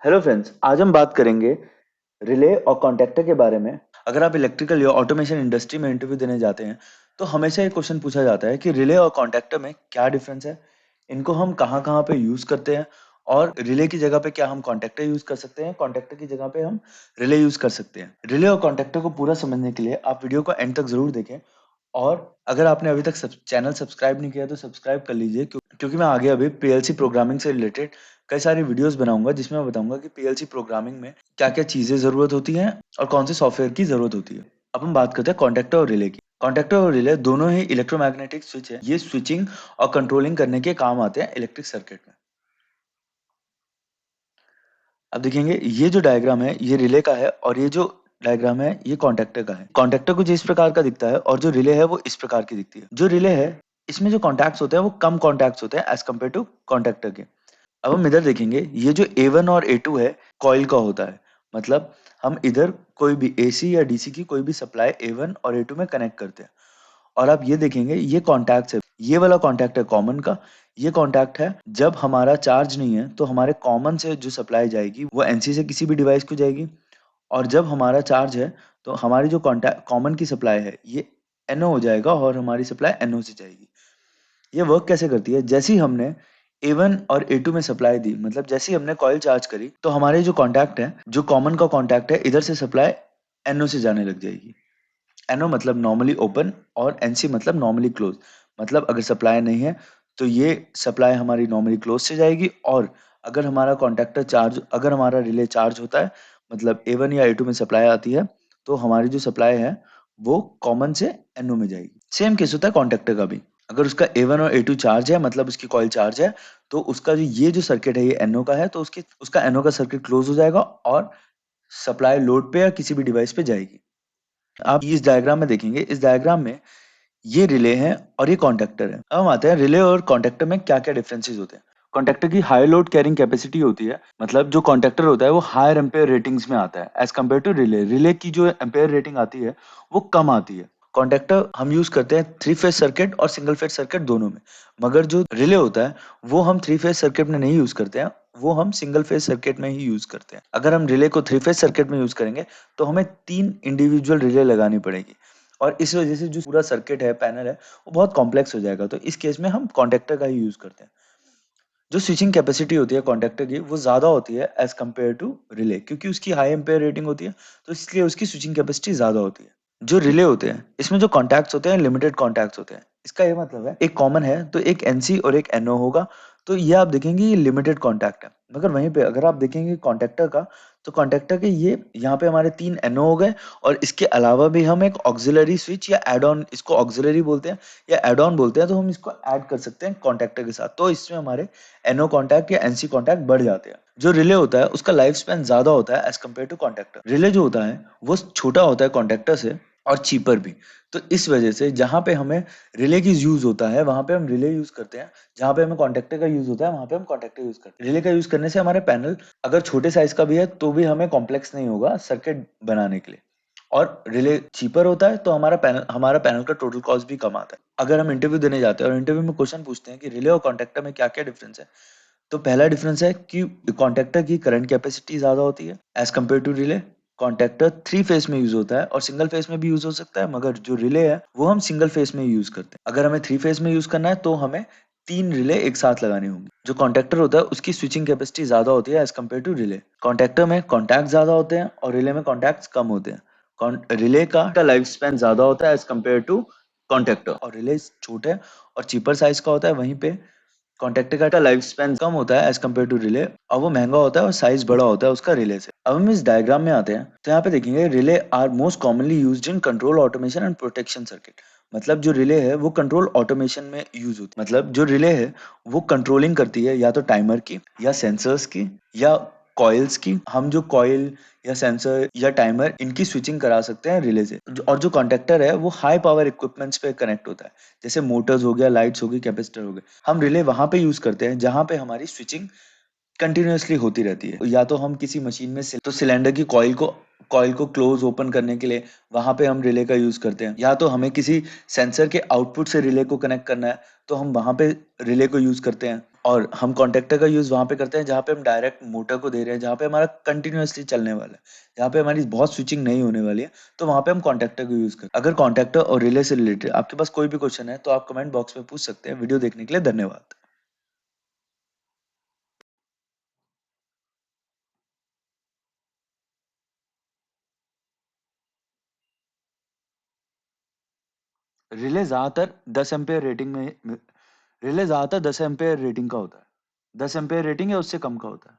Hello friends, आज हम बात करेंगे रिले और कॉन्टैक्टर के बारे में। अगर आप इलेक्ट्रिकल या ऑटोमेशन इंडस्ट्री में इंटरव्यू देने जाते हैं तो हमेशा ये क्वेश्चन पूछा जाता है कि रिले और कॉन्टैक्टर में क्या डिफरेंस है, इनको हम कहाँ कहाँ पे यूज करते हैं और रिले की जगह पे क्या हम कॉन्टैक्टर यूज कर सकते हैं, कॉन्टैक्टर की जगह पे हम रिले यूज कर सकते हैं। रिले और कॉन्टैक्टर को पूरा समझने के लिए आप वीडियो को एंड तक जरूर देखें और अगर आपने अभी तक चैनल सब्सक्राइब नहीं किया तो सब्सक्राइब कर लीजिए, क्योंकि मैं आगे अभी पीएलसी प्रोग्रामिंग से रिलेटेड कई सारी वीडियोस बनाऊंगा जिसमें मैं बताऊंगा कि पीएलसी प्रोग्रामिंग में क्या क्या चीजें जरूरत होती हैं और कौन से सॉफ्टवेयर की जरूरत होती है। अब हम बात करते हैं कॉन्टैक्टर और रिले की। कॉन्टैक्टर और रिले दोनों ही इलेक्ट्रोमैग्नेटिक स्विच है। ये स्विचिंग और कंट्रोलिंग करने के काम आते हैं इलेक्ट्रिक सर्किट में। अब देखेंगे ये जो डायग्राम है ये रिले का है और ये जो डायग्राम है ये कॉन्टैक्टर का है। कॉन्टैक्टर कुछ इस प्रकार का दिखता है और जो रिले है वो इस प्रकार की दिखती है। जो रिले है इसमें जो कॉन्टैक्ट्स होते हैं वो कम कॉन्टैक्ट्स होते हैं एज कम्पेयर टू कॉन्टैक्टर के। अब हम इधर देखेंगे ये जो A1 और A2 है कॉइल का होता है। मतलब हम इधर कोई भी AC या DC की कोई भी सप्लाई A1 और A2 में कनेक्ट करते हैं और आप ये देखेंगे ये कॉन्टैक्ट है। ये वाला कॉन्टैक्ट है कॉमन का। ये कॉन्टैक्ट है जब हमारा चार्ज नहीं है तो हमारे कॉमन से जो सप्लाई जाएगी वो NC से किसी भी डिवाइस को जाएगी और जब हमारा चार्ज है तो हमारी जो कॉन्टैक्ट कॉमन की सप्लाई है ये NO हो जाएगा और हमारी सप्लाई NO से जाएगी। ये वर्क कैसे करती है, जैसे ही हमने A1 और A2 में सप्लाई दी, मतलब जैसे ही हमने कॉइल चार्ज करी तो हमारे जो कॉन्टैक्ट है, जो कॉमन का कॉन्टैक्ट है, इधर से सप्लाई NO से जाने लग जाएगी। NO मतलब नॉर्मली ओपन और NC मतलब नॉर्मली क्लोज। मतलब अगर सप्लाई नहीं है तो ये सप्लाई हमारी नॉर्मली क्लोज से जाएगी और अगर हमारा कॉन्टैक्टर चार्ज अगर हमारा रिले चार्ज होता है, मतलब A1 या A2 में सप्लाई आती है तो हमारी जो सप्लाई है वो कॉमन से NO में जाएगी। सेम केस होता है कॉन्टैक्टर का भी। अगर उसका A1 और A2 चार्ज है, मतलब उसकी कॉइल चार्ज है, तो उसका जो ये जो सर्किट है ये NO का है तो उसका NO का सर्किट क्लोज हो जाएगा और सप्लाई लोड पे या किसी भी डिवाइस पे जाएगी। आप इस डायग्राम में देखेंगे, इस डायग्राम में ये रिले है और ये कॉन्टैक्टर है। अब हम आते हैं रिले और कॉन्टैक्टर में क्या-क्या डिफरेंसेस होते हैं। कॉन्टैक्टर की हाई लोड कैरिंग कैपेसिटी होती है, मतलब जो कॉन्टैक्टर होता है वो हायर एम्पेयर रेटिंग्स में आता है as compare to relay. Relay की जो एम्पेयर रेटिंग आती है वो कम आती है। कॉन्टैक्टर हम यूज करते हैं थ्री फेज सर्किट और सिंगल फेज सर्किट दोनों में, मगर जो रिले होता है वो हम थ्री फेज सर्किट में नहीं यूज करते हैं, वो हम सिंगल फेज सर्किट में ही यूज करते हैं। अगर हम रिले को थ्री फेज सर्किट में यूज करेंगे तो हमें 3 इंडिविजुअल रिले लगानी पड़ेगी और इस वजह से जो पूरा सर्किट है, पैनल है, वो बहुत कॉम्प्लेक्स हो जाएगा। तो इस केस में हम कॉन्टैक्टर का ही यूज करते हैं। जो स्विचिंग कैपेसिटी होती है कॉन्टैक्टर की वो ज़्यादा होती है एज कम्पेयर टू रिले, क्योंकि उसकी हाई एम्पेयर रेटिंग होती है तो इसलिए उसकी स्विचिंग कैपेसिटी ज़्यादा होती है। जो रिले होते हैं इसमें जो कॉन्टैक्ट्स होते हैं लिमिटेड कॉन्टैक्ट्स होते हैं। इसका ये मतलब है एक कॉमन है तो एक NC और एक NO होगा, तो ये आप देखेंगे ये लिमिटेड कॉन्टैक्ट है। मगर वहीं पे अगर आप देखेंगे कॉन्टैक्टर का तो कॉन्टैक्टर के ये यहाँ पे हमारे 3 NO हो गए और इसके अलावा भी हम एक ऑक्सिलरी स्विच या एड ऑन, इसको ऑक्सिलरी बोलते हैं या एड ऑन बोलते हैं, तो हम इसको ऐड कर सकते हैं कॉन्टैक्टर के साथ। तो इसमें हमारे NO कॉन्टैक्ट या NC कॉन्टैक्ट बढ़ जाते हैं। जो रिले होता है उसका लाइफ स्पैन ज़्यादा होता है as compare to contactor. Relay जो होता है वो छोटा होता है कॉन्टैक्टर से और चीपर भी। तो इस वजह से जहाँ पे हमें रिले की यूज़ होता है वहाँ पे हम रिले यूज़ करते हैं, जहाँ पे हमें कॉन्टैक्टर का यूज़ होता है वहाँ पे हम कॉन्टैक्टर यूज़ करते हैं। रिले का यूज़ करने से हमारे पैनल अगर छोटे साइज़ का भी है तो भी हमें कॉम्प्लेक्स नहीं होगा सर्किट बनाने के लिए और रिले चीपर होता है तो हमारा पैनल का टोटल कॉस्ट भी कम आता है। अगर हम इंटरव्यू देने जाते हैं और इंटरव्यू में क्वेश्चन पूछते हैं कि रिले और कॉन्टैक्टर में क्या-क्या डिफरेंस है, तो पहला डिफरेंस है कि कॉन्टैक्टर की करंट कैपेसिटी ज़्यादा होती है as compare to relay. Contactor 3 phase में यूज़ होता है और सिंगल फेज में भी यूज़ हो सकता है, मगर जो रिले है वो हम सिंगल फेज में यूज़ करते हैं। अगर हमें 3 फेज में यूज़ करना है तो हमें 3 रिले एक साथ लगानी होंगी। जो कॉन्टैक्टर होता है उसकी स्विचिंग कैपेसिटी ज़्यादा होती है as compare to relay. Contactor में कॉन्टैक्ट ज़्यादा होते हैं और रिले में कॉन्टैक्ट्स कम होते हैं। रिले का लाइफ स्पैन ज़्यादा होता है एज़ कम्पेयर टू कॉन्टैक्टर और रिले छोटे और चीपर साइज़ का होता है, वहीं पे कॉन्टैक्टर का लाइफ स्पैन कम होता है एज कम्पेयर टू रिले और वो महंगा होता है और साइज बड़ा होता है उसका रिले से। अब हम इस डायग्राम में आते हैं तो यहाँ पे देखेंगे relay are most commonly used in control automation and protection circuit. मतलब जो रिले है वो कंट्रोल ऑटोमेशन में यूज होती है। मतलब जो रिले है वो कंट्रोलिंग करती है या तो टाइमर की या सेंसर्स की या कॉइल्स की। हम जो कॉइल या सेंसर या टाइमर इनकी स्विचिंग करा सकते हैं रिले से। और जो कॉन्टैक्टर है वो हाई पावर इक्विपमेंट्स पे कनेक्ट होता है, जैसे मोटर्स हो गया, लाइट्स हो गई, कैपेसिटर हो गए। हम रिले वहां पे यूज करते हैं जहां पे हमारी स्विचिंग कंटिन्यूअसली होती रहती है। या तो हम किसी मशीन में तो सिलेंडर की कॉइल को क्लोज ओपन करने के लिए वहां पे हम रिले का यूज करते हैं, या तो हमें किसी सेंसर के आउटपुट से रिले को कनेक्ट करना है तो हम वहां पे रिले को यूज करते हैं। और हम कॉन्टैक्टर का यूज़ वहाँ पे करते हैं जहाँ पे हम डायरेक्ट मोटर को दे रहे हैं, जहाँ पे हमारा कंटीन्यूअसली चलने वाला है, जहाँ पे हमारी बहुत स्विचिंग नहीं होने वाली है, तो वहाँ पे हम कॉन्टैक्टर को यूज़ करते हैं। अगर कॉन्टैक्टर और रिले से रिलेटेड आपके पास कोई भी क्वेश्चन है, तो आप कमेंट बॉक्स में पूछ सकते हैं। वीडियो देखने के लिए धन्यवाद। रिले ज़्यादातर 10 एम्पीयर रेटिंग में रिले ज़्यादातर 10 एम्पीयर रेटिंग का होता है। 10 एम्पीयर रेटिंग या उससे कम का होता है।